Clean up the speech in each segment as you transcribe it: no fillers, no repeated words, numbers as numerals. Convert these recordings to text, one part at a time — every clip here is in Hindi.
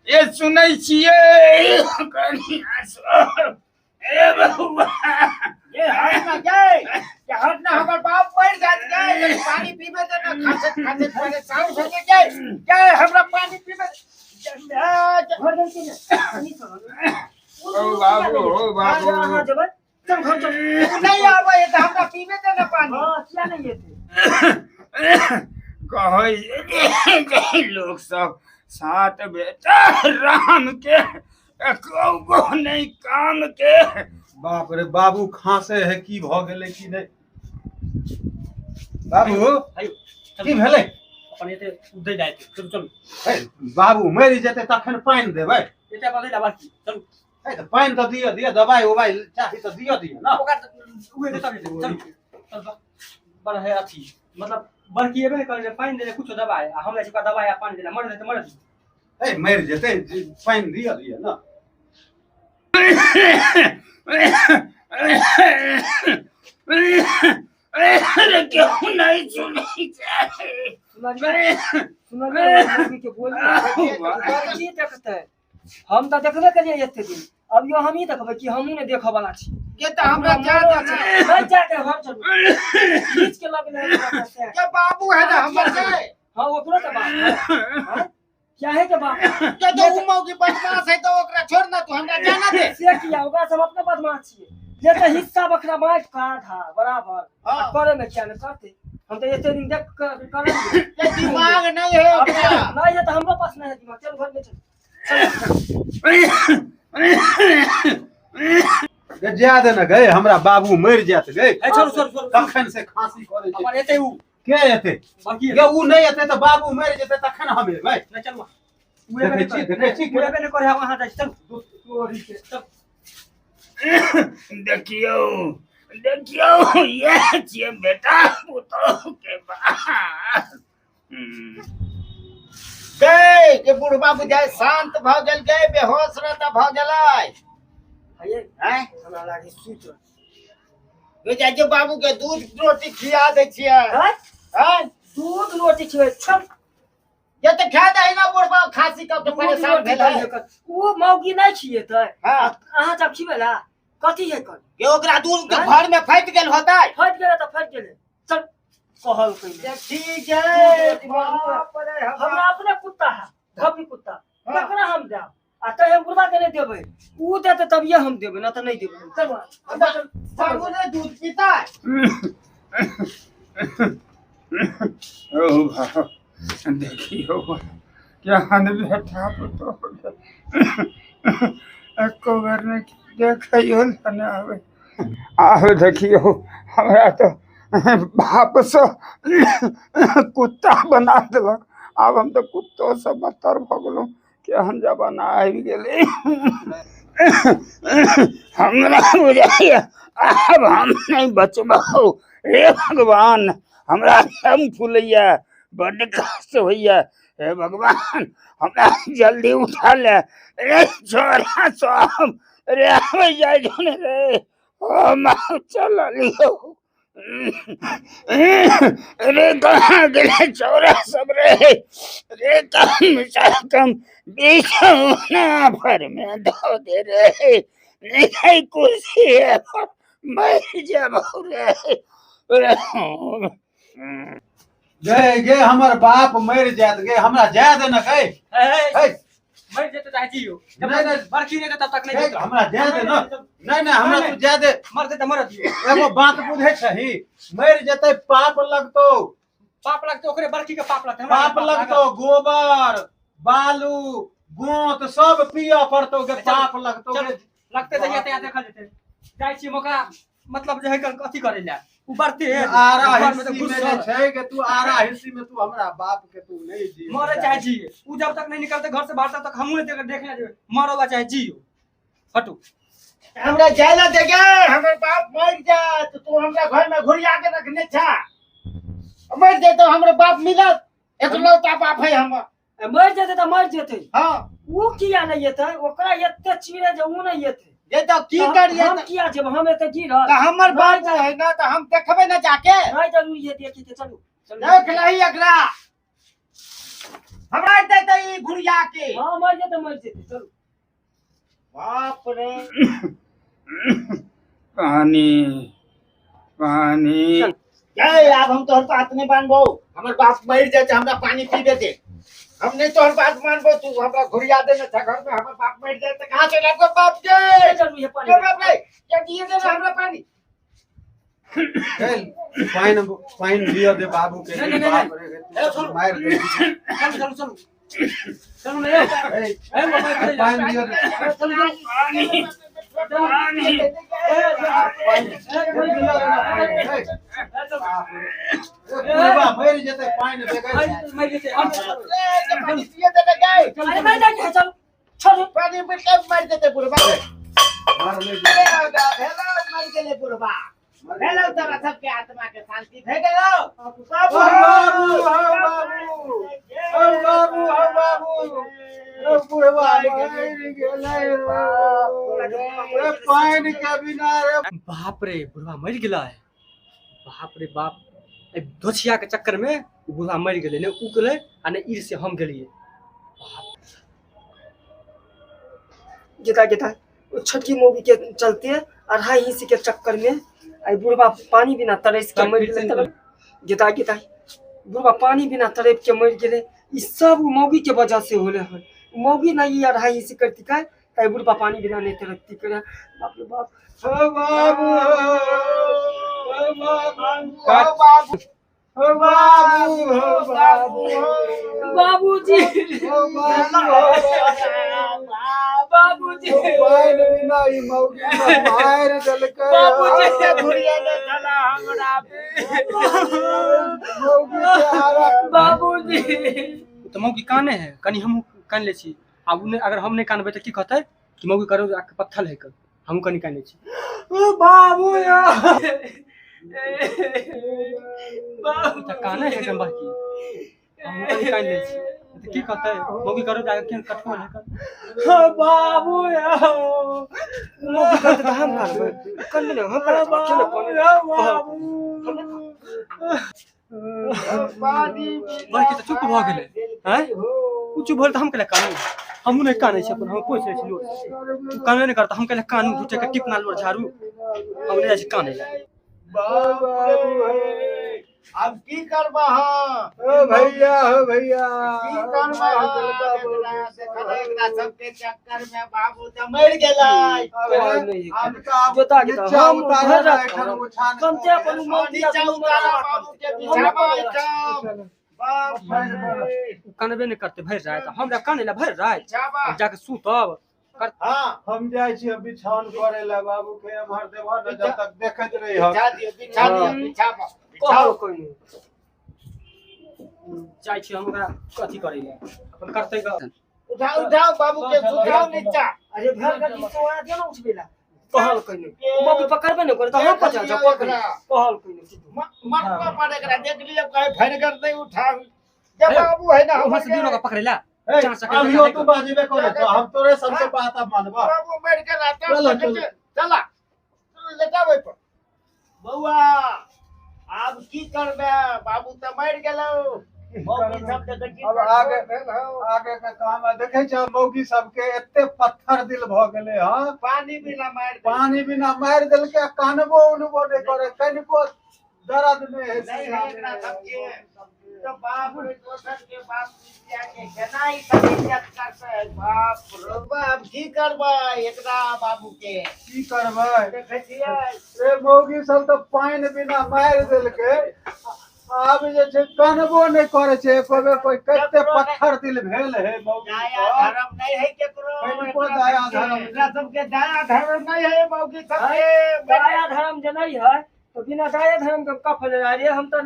ये सुनै छियै ए बउआ ये हट ना गए ये हट ना हमर बाप मर जात गए पानी पीबे त ना खासे खासे पहले साउंड हो गए गए हमरा पानी पीबे घर गई कि ओ बाबू हां जब चल घर चल नहीं आवे त हमरा पीबे त ना पानी हां क्या नहीं येते कहै लोग सब साथ बेटा राम के को नहीं काम के। बाप रे बाबू खांसे है की भ गेलै की नहीं बाबू की भेलै अपन एते उदय जाय चल चल बाबू मरि जेतै तखन पानि देबै एते बदल आबा चल त पानि त दिय दवाई उवाई चाही त दिय न ओकर उहे देता चल चल बड़ा है अथी मतलब बड़की एबे करे पानी दे कुछ दवाई हमरा से दवाई आ पानी देला मर दे त मर दे मरि जेतै पानि दिय न अरे क्यों नहीं सुनी के बोल देखते हम त देखबे करिए एते दिन अब यो हम ही देखबै कि हमहू ने देखै वाला छी ये त हमरा नहीं जाके घर चलू खींच के लग ले के बाबू है ना हमर के हां ओकरो त बाप हां क्या है के बाप के तो उमौ की बदमाश है तो ओकरा छोड़ ना तू हमरा जाना दे से किया ओकरा सब अपने बदमाश छिए ये तो हिस्सा बखरा बांट का था बराबर करे में क्या न करते हम तो एते दिन देख करे ये दिमाग नहीं है ओकरा नहीं है तो हमरो पास नहीं है दिमाग चल घर में चल जा दे न गए हमरा बाबू मरि जात गए छोड़ छोड़ छोड़ तखन से खांसी करे छै अपन एते उ के एते बाकी ये उ नहीं एते त बाबू मरि जेतै तखन हम एबै नहीं चल देखै छी पूरे पे ने करे वहां जा चल चोरी के सब देखियो ये छियै बेटा पुतौ के बात गए के बुढ़बा बुझाय शांत भ गेल गए बेहोश रहता भ गेलै हैं हमरा लागे सुत बेटा जो बाबू के दूध रोटी खिया दे छियै हैं दूध रोटी खिया छल ये तो खा दे ना बुढ़बा खांसी का तो परेशान भेल है वो मौगी नहीं छिए त हां अहाँ जब खिबेला कथि है कर के ओकरा दूध के घर में फट गेल होतै फट गेल त फट गेल चल कहल कइले ठीक है हमरा अपने कुत्ता है धबी कुत्ता ककरा हम देब आ त हम बुढ़बा के नहीं देबै उ देते तभिए हम देबै ना त नहीं देबै चल बाबू ने दूध पीता ओ भाई देखियो क्या बेटा पुतौ एको बार में देखियो ना आवे देखियो हमरा तो बाप से कुत्ता बना देलक अब हम तो कुत्तो से बदतर भ गेलौ केहन जमाना आबि गेलै हमरा बुझाइए अब हम नहीं बचबौ हे भगवान हमरा दम फूलैया बड़ कष्ट होइया हे भगवान हमरा जल्दी उठा ले रे छोरा सब रे आवे जाय जोने रे ओ मां चल लियो रे कहाँ गेले छोरा सब रे कम बिछौना पर में धो दे रे नहीं कुर्सी है मर जाबौ रे गे हमर बाप मरि जात गे हमरा जाय दे न गए मर जेते चाहजियो जब बरखी ने तब तक नहीं हमरा जाय दे न नहीं हमरा तू जाय दे मर दे त मर दियो एगो बात बुझै छही मरि जेतै पाप लगतो ओकरे बरखी के पाप लगतो गोबर बालू गोंत सब पिया पड़तो गे पाप लगतो लगते जइया ते देखल जेते जाय छी मौका मतलब जे है कथि करे ला उ बढ़ते है आरा हिस्सी में छै के तू आरा हिस्सी में तू हमरा बाप के तू नहीं जी मरे चाहे जी उ जब तक नहीं निकलते घर से बाहर तब तक हमहू ने देखना जे मरोला चाहे जियो हटू हमरा जायला देगे हमर बाप मर जात तू हमरा घर में घुरिया के रखने छा मर जाए तो हमरे बाप मिलत एकलौता बाप है हमर मर जेते त मर जेते हां उ किया नहीं येते ओकरा एते चीरे जे उ नहीं येते ये तो की करिए हम किया जब हम एते गिर त हमर बाप है ना त हम देखबे ना जाके नहीं जरूरी है देखि के चलू देख लही एकरा हमरा दे दे ई घुड़िया के। हाँ मर जेते चलो। बाप रे पानी पानी जय अब हम तोहर बात नहीं मानबो। हमर बाप मर जाए त हमरा पानी पीबे दे। हम नहीं तोहर बात मानबो। तू हमरा घुड़िया दे न था घर में। हमर बाप मर जाए त कहां से लाबो बाप के। चल ये पानी। के बाप रे क्या दिए दे हमरा पानी। पाइन पाइन दिया दे बाबू के। नहीं, नहीं, बाप रे, ए, सुन। मार दे। चलो चलो नहीं ए बाबा पाइन दिया दे। चलो पानी पानी बुढ़वा मर जेते पाइन बेगर। मर जेते पानी पिए दे गए। अरे मैं जाके चल चल पानी में कब मर देते बुढ़वा। मार ले। भेलो मर गेले बुढ़वा। भेलो तोरा सबके आत्मा के शांति भे गेलो। बाबू बाबू बाबू बुढ़वा मर गेलै रे। पाइन के बिना रे। बाप रे बुढ़वा मर गेला है। बाप रे बाप ए दोछिया के चक्कर में बुढ़वा मर गेले ने उ गेले आ ने ईर से हम गेलिए। गेता गेता छटकी मूवी के चलते अढ़ाई इंच के चक्कर में आई बुढ़वा पानी बिना तरस के मर गेले। तब गेता गेता बुढ़वा पानी बिना तरस के मर गेले। ई सब मौगी के वजह से होले है। मौगी ना ई अढ़ाई इंच करती का ताई बुढ़वा पानी बिना नहीं तरसती करे। बाप रे बाप ओ बाबू बाबू ओ बाबू ओ बाबू बाबूजी ओ बाबूजी पाइन बिना ई मौगी के मार देलकै। बाबूजी घुड़िया ने चला हमरा पे। मौगी के हारा बाबूजी तो मौगी काने है कनी हम कान ले छी। अब उन्हें अगर हम नहीं कानबे तो की कहते कि मौगी करो आके पत्थर है कर हम कनी कान ले छी। बाबू या बाबू तो काने है गंबा की हम कनी कान ले छी तो की कहते मौगी करो जाके केन कटको है कर। बाबू या मौगी करते तो हम करबे कल में हम पानी बाकी तो चुप भ गेले हैं उ चुप भल त हम केला कानू हम नहीं काने छी अपन हम पोछ ले छी लोग तू काने नहीं करता हम केला कानू झूठे के टिप नाल झाड़ू हम नहीं जाय काने। बाबू अब की करबा हां। ओ भैया हो भैया की करबा एकरा सबके चक्कर में बाबू त मर गेलै। अब का जोता गेता हम उतार घर बैठल उछान कमते अपन मौगी नीचा उतारा बाबू के बिछावा एकदम। बाप रे कानबे नहीं करते भर रात हमरा काने ला भर रात बिछावा। जाके सूतब कर। हां हम जाय छी बिछावन करे ला बाबू के हमर देवा न जब तक देखत रही हम। बिछा दियो बिछावा। कहो कोई नहीं जाय छी हम ओकरा कथि करे ला अपन करते ग उठाओ बाबू के सुताओ नीचा। अरे घर का तो आ दियो ना उठबेला कहल कोई नहीं मौगी पकड़बे नहीं करे तो हम पचा जा पकड़ कहल कोई नहीं मरवा पड़े एकरा देख लियो कहे फड़ कर दे उठाओ। जब बाबू है ना वहां से दिनो का पकड़े ला ए, चार सेकंड अभियो तू बाजीबे करे तो हम तोरे सबसे बात अब मानबा। बाबू मर गेला चलो, चला चलो। चलो लेटा ओइ पर। बउआ अब की करबे बाबू त मर गेलो। मौगी सब जगह की अब आगे के काम है देखे छ मौगी सबके एते पत्थर दिल भ गेले हां। पानी बिना मार दे। पानी बिना मार देल के कानबो उनबो नहीं करे कनिको दर्द में है। नहीं है एकरा सबके तो बाप रे दोसर के बाप विद्या के केनाई इज्जत करते। बाप रे बाप की करबे एकरा बाबू के की करबै देखे छियै। रे मौगी सब तो पानी बिना मार देल के अब जे छै कानबो नहीं करे छै कोई कते पत्थर दिल भेल है मौगी दया पर। धर्म नहीं है केकरो। कनिको दया धर्म एकरा सबके दया धर्म नहीं है मौगी सबके। दया धर्म जे नहीं है तो बिना दया धर्म के कफन रे हम तो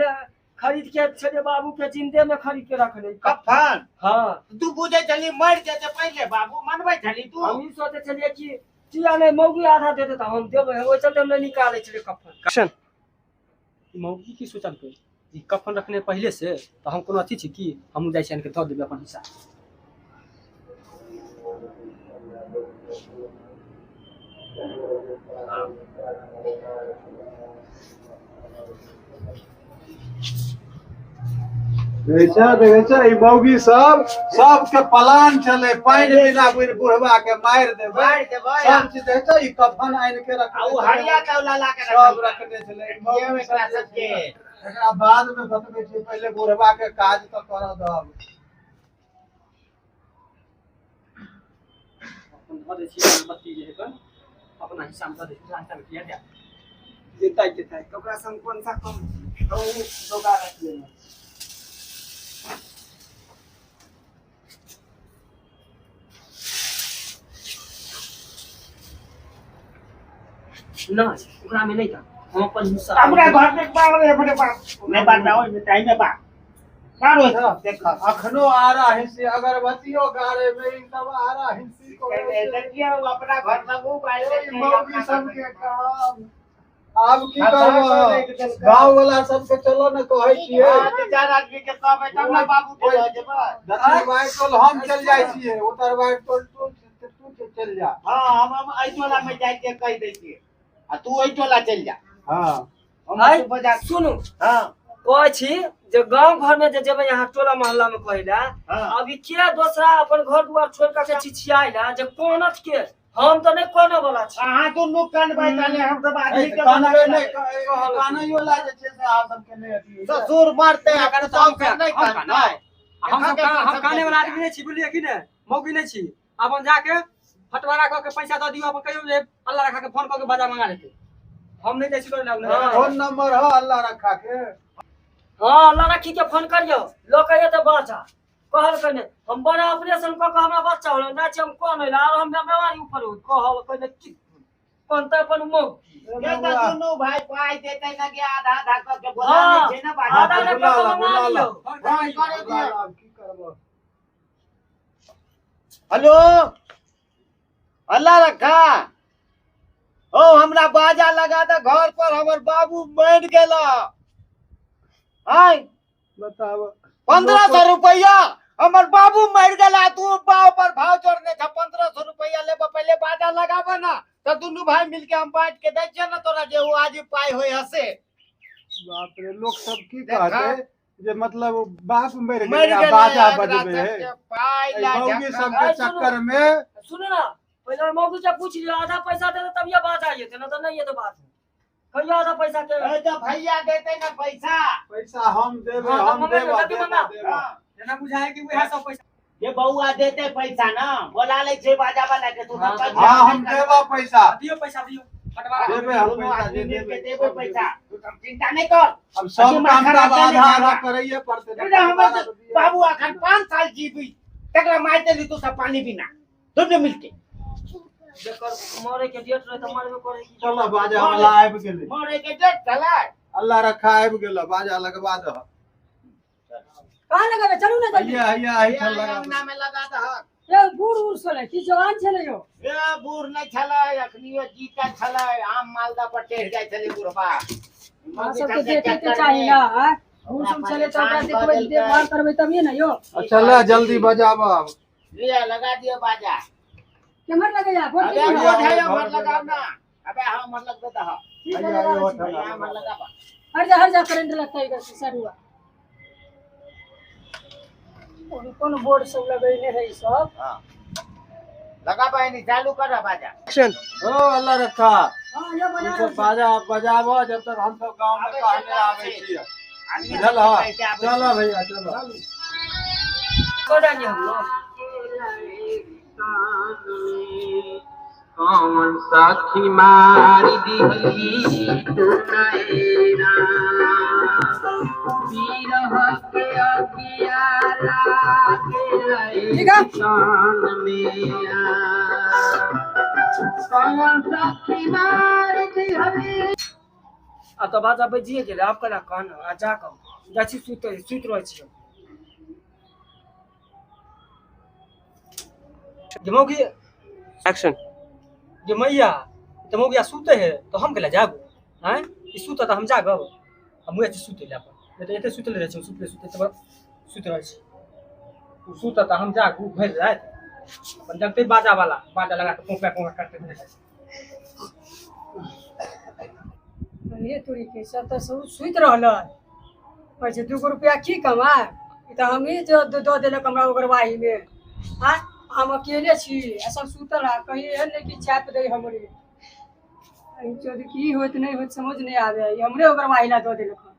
खरीद के छे बाबू के जिंदे में खरीद के रखले कफन हां तू बुझे चली मर जेते पहले बाबू मनबै चली तू। हम ही सोचे चलिए कि चिया ने मौगी आधा दे देता हम देबे वो चलते हम नहीं निकाले छले कफन। मौगी की सोचल के ई कफन रखने पहले से तो हम कोनो अथी छी कि हम जाय छी के ध देबे अपन हिस्सा। देखा ई मौगी सबके प्लान चले पानी बिना बुढ़वा के मार देबे मार देबै सब चीज देखा ई कफन आइन के रख आ उ हरिया तौला ला के सब रखल रखने चले ये एकरा सबके एकरा बाद में बतबै छी पहले बुढ़वा के काज तो कर दब अपन धर दे छी बत्ती जे है अपना हिसाब से देखा रास्ता में किया देता ओकरा संग कोन सा कम जोगाड़ रखिए ना ओकरा में नहीं था हम अपन हिस्सा हमरा घर में पावर रे बड़े बाप मैं बात ना होई टाइम में बात मारो देखा अखनो आ रहा है से अगरबत्तियों गारे में ई सब आ रहा है सी को देखिए वो अपना घर में वो बाहर मौगी सबके काम आब की करबो गांव वाला सबके चलो न कहै छियै हां चार आदमी के कहबै तब ना बाबू के हो जेबा दक्षिण वाइट टोल हम चल जाय छियै उत्तर वाइट टोल तू चल जा हां हम आई टोला में जाय के कह दै छियै आ तू आई टोला चल जा हां हम तू बजा सुनो हां कहै छी जे गांव घर में जे जेबै यहाँ टोला मोहल्ला में कहला हां अभी के दूसरा अपन घर दुआर छोड़ के चिचियाइला जे कोनत के हम तो नहीं कोने वाला छी अहाँ दुनु कानबै ताले हम सब आदमी के कानवे नहीं कानैयो ला जे छै से आप सबके नहीं अथी ससुर मारते अगर सब के नहीं कानबै हम काने वाला आदमी नहीं छी बोलिए कि ने मौगी नहीं छी अपन जाके फटवारा क के पैसा द दियो अपन कहियो जे अल्लाह रखा के फोन क के बाजा मंगा लेते हम नहीं जैसी करे ना फोन नंबर है अल्लाह रखा के हां अल्लाह रखी के फोन करियो लोग कहियो त बाजा कहल कने हम बड़ा ऑपरेशन क के हमरा बच्चा होला ना छी हम कोन होला और हम बीमारी ऊपर कहल कने कोन त अपन मौगी ये त दुनु भाई पाई देते ना के आधा आधा क के बोला छै ना बाजा आधा आधा क मंगा लियो करे दियो की करबो हेलो अल्लाह रखा ओ हमरा बाजा लगा दे घर पर हमर बाबू मर गेला आय बताओ 1500 रुपया हमर बाबू मर गेला तू बाव पर भाव जोड़ने था 1500 रुपया लेबो पहले बाजा लगाबो ना त दुनु भाई मिलके हम बांट के दै छै ना तोरा जे वो आज पाई होय हसे बाप रे लोग सब की कहते जे मतलब बाप मर मर गया गेला बाजा एकरा बजबे है सबके पाई ला मौगी झक्का। सब के चक्कर में सुनो ना पहले मौगी से पूछ लियो आधा पैसा दे तब ये बात आई थे ना तो नहीं ये तो बात कहियो आधा पैसा के ए तो भैया देते ना पैसा पैसा हम देबे हाँ, तो हम मंगा देबो जल्दी मंगा। हाँ, जना बुझाए कि वह सब पैसा ये बउआ देते पैसा ना बोला ले छे बाजा वाला के तू हाँ, पैसा हां हम देबो पैसा दियो फटवारा देबे हम दोनों पैसा आदमी दे मिलके देबे देबे पैसा तू सब चिंता नहीं कर अब सब अभी काम माखन का आटा आधा नहीं आधा खाना। करैए पड़ते तुझे हमर बाबू अखन 5 साल जीवी तकरा मार देली तू सब पानी बिना दोनों मिलके जेकर मरे के डेट रहे त मरबे करे की चलो बाजा वाला आबि गेलै मरे के डेट चला अल्लाह रखा आबि गेलो बाजा लगवा दह कहाँ लगाबे चलू ना जल्दी हैया आइ चल लगा अंगना में लगा दह ये बूढ़ उड़ छले की जवान छले यो ए बूढ़ नहीं छले अखनियो जीता छले आम मालदा पर टेढ़ जाय छले बुढ़बा हां सब के देखे के चाहिए ना हां बूढ़ सुन छले तो ओकरा देखबै देखभाल करबै तभिए ना यो चल जल्दी बजाबो अब लिया लगा दियो बाजा केमर लगे या बोल अबे वो है हमर लगाव ना अबे हमर लग दे दह हैया हमर लगावा हर जा करंट लगता है इधर से सरुआ कौन बोर्ड सब लगैले है ई सब हां लगा पाए चालू कर बाजा एक्शन ओ अल्लाह रखा हां ये बना तो बाजा बजाबो जब तक हम सब गांव में कहने आवे छियै चल चलो भैया चलो कोडा नहीं हम लोग कौन साखी मारी दिहली तो नैना बीरह के अगियारा के शान में कौन साखी मारी दिहली आ तो बाजा बजिए गेले आप कला कान आ जा क जाची सुत रहै छी जमो की एक्शन जे मैया तो मौगिया सूते है तो हम केला जागो हैं ई सूता तो हम जागब हम मुए सूते ले अपन नहीं तो एते सूते ले छै सूते तो सूते रह छै उ सूता तो हम जागू भर रात अपन जगते बाजा लगा के पोंका करते रहे ये तोरी के सब तो सब सुइत रहल पैसे 2 रुपया की कमाए ई तो हम ही जो दो देलक हमरा ओगरवाही में। हाँ हम अकेले छी आ सब सुतल है, कहीं एहन नहीं कि छाप दे हमरे। की होत नहीं होत समझ नहीं आवे, हमरे ओगरवाही ला दो देलक।